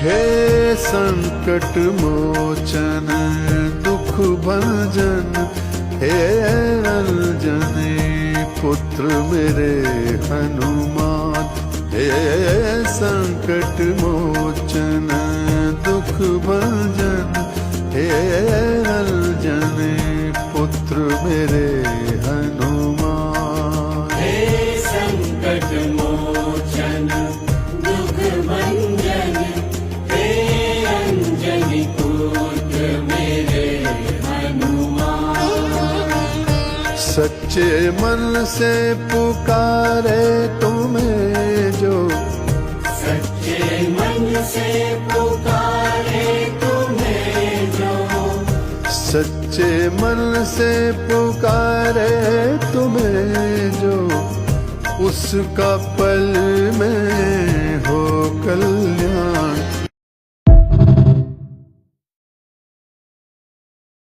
हे संकट मोचन दुख भंजन, हे अंजनी पुत्र मेरे हनुमान। हे संकट मोचन दुख भंजन, हे अंजनी पुत्र मेरे हनुमान। हे संकट मोचन दुख भंजन, हे अंजनी पुत्र मेरे हनुमान। सच्चे मन से पुकारे तुम्हें जो, सच्चे मन से पुकारे तुम्हें जो, सच्चे मन से पुकारे तुम्हें जो, उसका पल में हो कल्याण।